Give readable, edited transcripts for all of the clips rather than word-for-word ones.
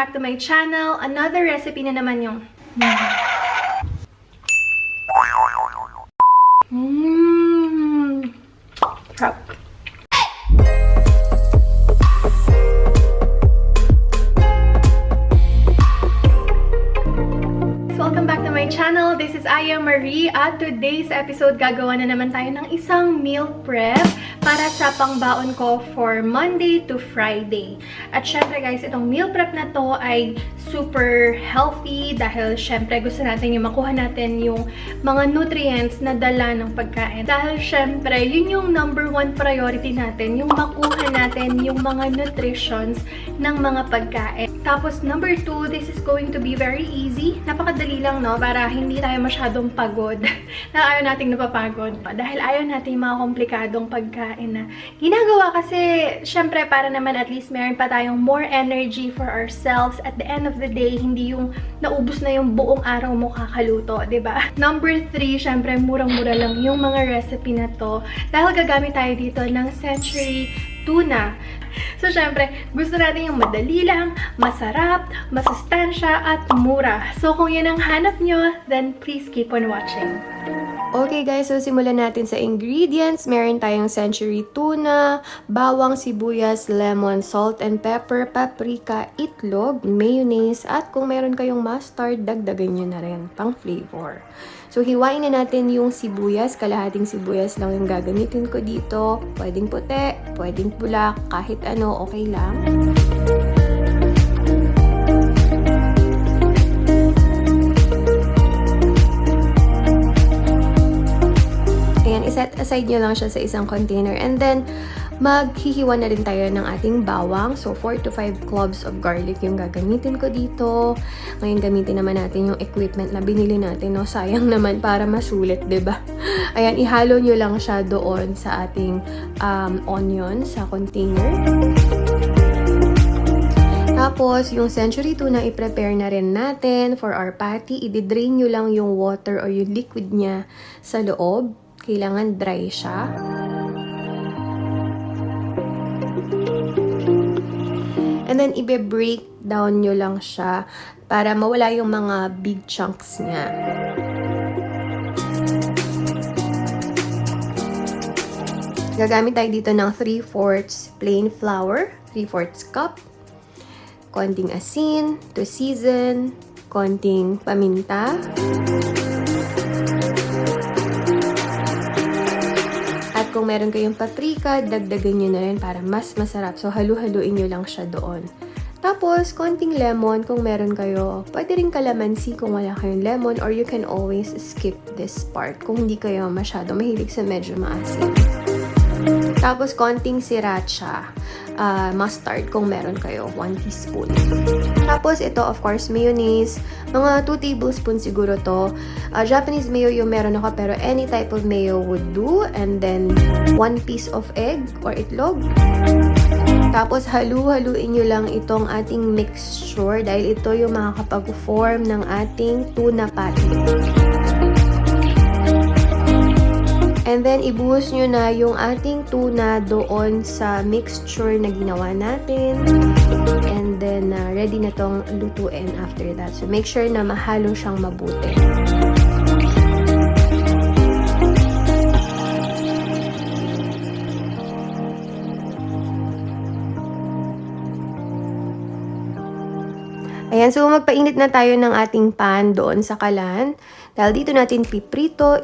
back to my channel. Another recipe na naman yung... Sarap. Welcome back to my channel. This is Aya Marie. At today's episode, gagawa na naman tayo ng isang meal prep para sa pangbaon ko for Monday to Friday. At syempre guys, itong meal prep na to ay super healthy dahil syempre gusto natin yung makuha natin yung mga nutrients na dala ng pagkain. Dahil syempre, yun yung number one priority natin, yung makuha natin yung mga nutritions ng mga pagkain. Tapos number two, this is going to be very easy. Napakadali lang, no? Para hindi tayo masyadong pagod. Na ayaw nating napapagod. Dahil ayaw natin yung mga komplikadong pagkain na ginagawa kasi, syempre, para naman at least meron pa tayong more energy for ourselves. At the end of the day, hindi yung naubos na yung buong araw mo kakaluto, ba? Diba? Number 3, syempre, murang-mura lang yung mga recipe na to. Dahil gagamit tayo dito ng Century Tuna. So, syempre, gusto natin yung madali lang, masarap, masustansya, at mura. So, kung yan ang hanap nyo, then please keep on watching. Okay guys, so simulan natin sa ingredients. Meron tayong Century Tuna, bawang, sibuyas, lemon, salt and pepper, paprika, itlog, mayonnaise, at kung meron kayong mustard, dagdagan nyo na rin pang flavor. So, hiwain na natin yung sibuyas. Kalahating sibuyas lang yung gagamitin ko dito. Pwedeng puti, pwedeng pula, kahit ano, okay lang. Ayan, iset aside nyo lang siya sa isang container. And then, maghihiwa na rin tayo ng ating bawang. So, 4 to 5 cloves of garlic yung gagamitin ko dito. Ngayon, gamitin naman natin yung equipment na binili natin. No? Sayang naman para masulit, ba? Diba? Ayan, ihalo nyo lang siya doon sa ating onion sa container. Tapos, yung Century Tuna, i-prepare na rin natin for our patty. I-drain nyo lang yung water or yung liquid niya sa loob. Kailangan dry siya. And then, i-break down nyo lang siya para mawala yung mga big chunks niya. Gagamit tayo dito ng 3/4 plain flour, 3/4 cup, konting asin to season, konting paminta, at kung meron kayong paprika, dagdagan nyo na rin para mas masarap. So, halu-haluin nyo lang siya doon. Tapos, konting lemon kung meron kayo. Pwede rin kalamansi kung wala kayong lemon, or you can always skip this part kung hindi kayo masyado mahilig sa medyo maasim. Tapos, konting sriracha, mustard kung meron kayo, 1 teaspoon. Tapos, ito, of course, mayonnaise. Mga 2 tablespoons siguro to. Japanese mayo yung meron ako, pero any type of mayo would do. And then, 1 piece of egg or itlog. Tapos, halu-haluin nyo lang itong ating mixture dahil ito yung makakapag-form ng ating tuna patty. And then, ibuhos nyo na yung ating tuna doon sa mixture na ginawa natin. And then, ready na tong lutuin after that. So, make sure na mahalo siyang mabuti. Ayan, so magpainit na tayo ng ating pan doon sa kalan. Dahil dito natin piprito.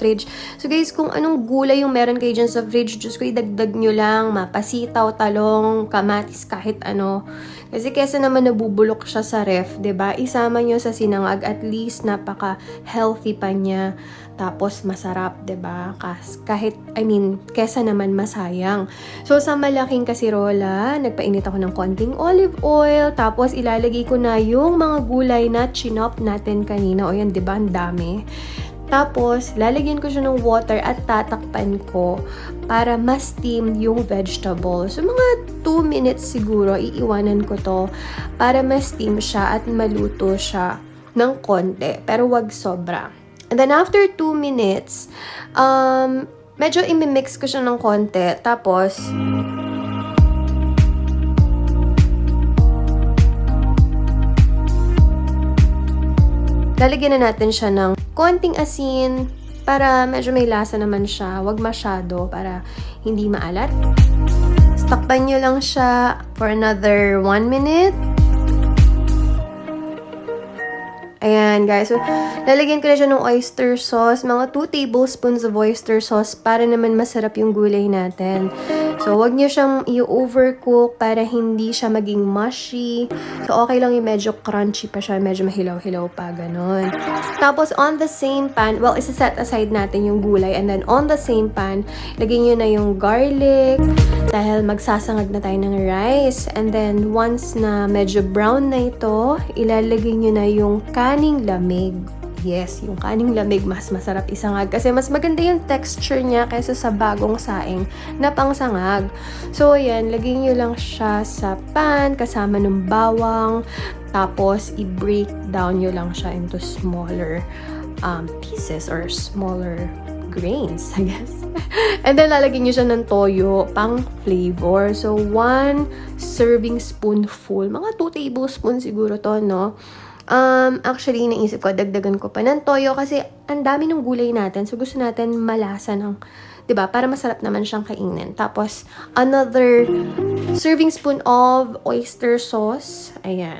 fridge. So guys, kung anong gulay yung meron kayo dyan sa fridge, Diyos ko, idagdag nyo lang, mapasitaw, talong, kamatis, kahit ano. Kasi kesa naman nabubulok siya sa ref, 'di ba? Isama nyo sa sinangag, at least napaka-healthy pa niya. Tapos masarap, 'di ba? Kahit kesa naman masayang. So sa malaking kasirola, nagpainit ako ng konting olive oil, tapos ilalagay ko na yung mga gulay na chinop natin kanina. O yan, 'di ba? Ang dami. Tapos, lalagyan ko siya ng water at tatakpan ko para ma-steam yung vegetable. So, mga 2 minutes siguro, iiwanan ko to para ma-steam siya at maluto siya ng konti. Pero wag sobra. And then, after 2 minutes, medyo imimix ko siya ng konti. Tapos, lalagyan na natin siya ng konting asin para medyo may lasa naman siya. Huwag masyado para hindi maalat. Takpan nyo lang siya for another 1 minute. Ayan, guys. So, lalagyan ko na siya ng oyster sauce. Mga 2 tablespoons of oyster sauce para naman masarap yung gulay natin. So, wag nyo siyang i-overcook para hindi siya maging mushy. So, okay lang yung medyo crunchy pa siya. Medyo mahilaw-hilaw pa, ganun. Tapos, on the same pan, well, isa-set aside natin yung gulay. And then, on the same pan, lagyan nyo na yung garlic. Dahil magsasangag na tayo ng rice. And then, once na medyo brown na ito, ilalagay nyo na yung kaning lamig. Yes, yung kaning lamig, mas masarap isangag. Kasi mas maganda yung texture niya kaysa sa bagong saing na pangsangag. So, ayan, lagyan nyo lang siya sa pan, kasama ng bawang. Tapos, i-break down nyo lang siya into smaller pieces or smaller grains, I guess. And then, lalagyan nyo siya ng toyo, pang flavor. So, 1 serving spoonful. Mga 2 tablespoons siguro to, no? Actually, naisip ko, dagdagan ko pa ng toyo kasi ang dami ng gulay natin. So, gusto natin malasa ng, 'di ba? Para masarap naman siyang kainin. Tapos, another serving spoon of oyster sauce. Ayan.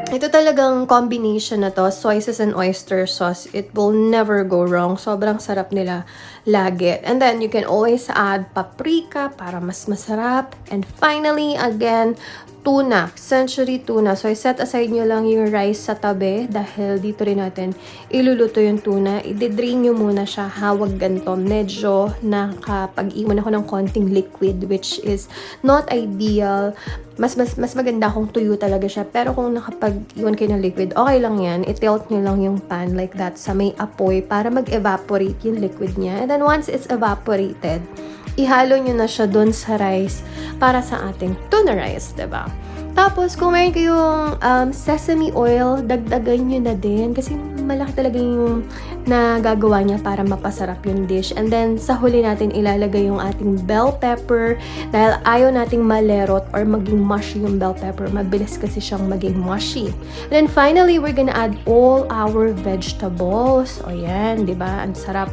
Ito talagang combination na to, soy sauce and oyster sauce. It will never go wrong. Sobrang sarap nila lagi. And then, you can always add paprika para mas masarap. And finally, again, tuna, century tuna. So, set aside nyo lang yung rice sa tabi dahil dito rin natin iluluto yung tuna. I-drain nyo muna siya, hawag ganito. Medyo nakapag-iwan ako ng konting liquid, which is not ideal. Mas maganda kung tuyo talaga siya. Pero kung nakapag-iwan kayo ng liquid, okay lang yan. I-tilt nyo lang yung pan like that sa may apoy para mag-evaporate yung liquid niya. And then once it's evaporated, ihalo nyo na siya dun sa rice para sa ating tuna rice, diba? Tapos, kung meron kayong sesame oil, dagdagan nyo na din kasi malaki talaga yung nagagawa niya para mapasarap yung dish. And then, sa huli natin ilalagay yung ating bell pepper dahil ayaw nating malerot or maging mushy yung bell pepper. Mabilis kasi siyang maging mushy. And then, finally, we're gonna add all our vegetables. O yan, di ba? Ang sarap.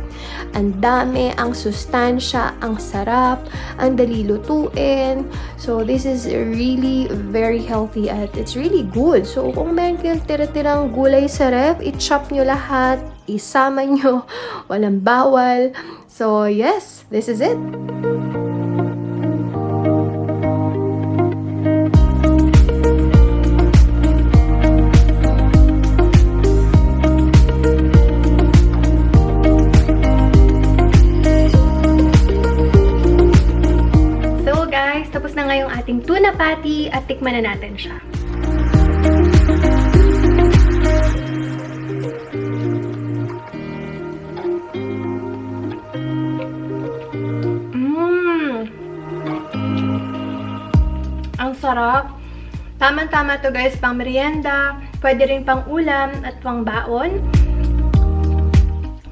Ang dami, ang sustansya, ang sarap, ang dali lutuin. So, this is really very healthy at it's really good. So, kung meron kayong tira-tirang gulay sa ref, i-chop nyo lahat, isama nyo, walang bawal. So, yes, this is it. So, guys, tapos na nga yung ating tuna patty at tikman na natin siya. Ang sarap. Tama-tama to guys, pang merienda, pwede rin pang ulam at pang baon.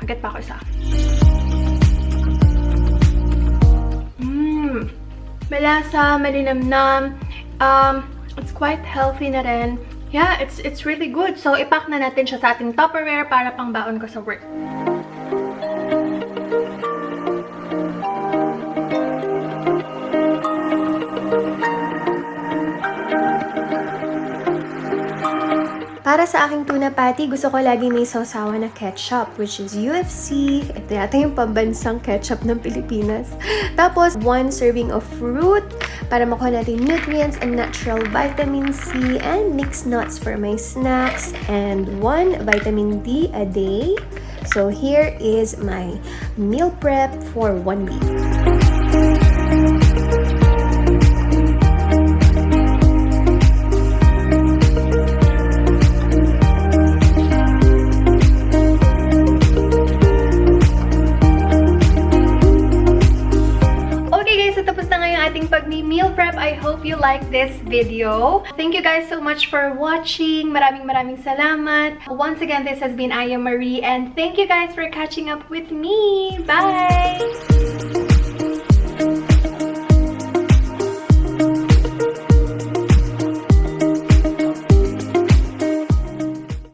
Agad pa ako isa. Malasa, malinamnam. It's quite healthy na rin. Yeah, it's really good. So, ipack na natin siya sa ating Tupperware para pang baon ko sa work. Para sa aking tuna patty, gusto ko lagi may sausawan na ketchup, which is UFC. Ito yata yung pambansang ketchup ng Pilipinas. Tapos, 1 serving of fruit para makuha natin nutrients and natural vitamin C and mixed nuts for my snacks and 1 vitamin D a day. So, here is my meal prep for 1 week. Ating pag-meal prep. I hope you like this video. Thank you guys so much for watching. Maraming salamat. Once again, this has been Aya Marie and thank you guys for catching up with me. Bye!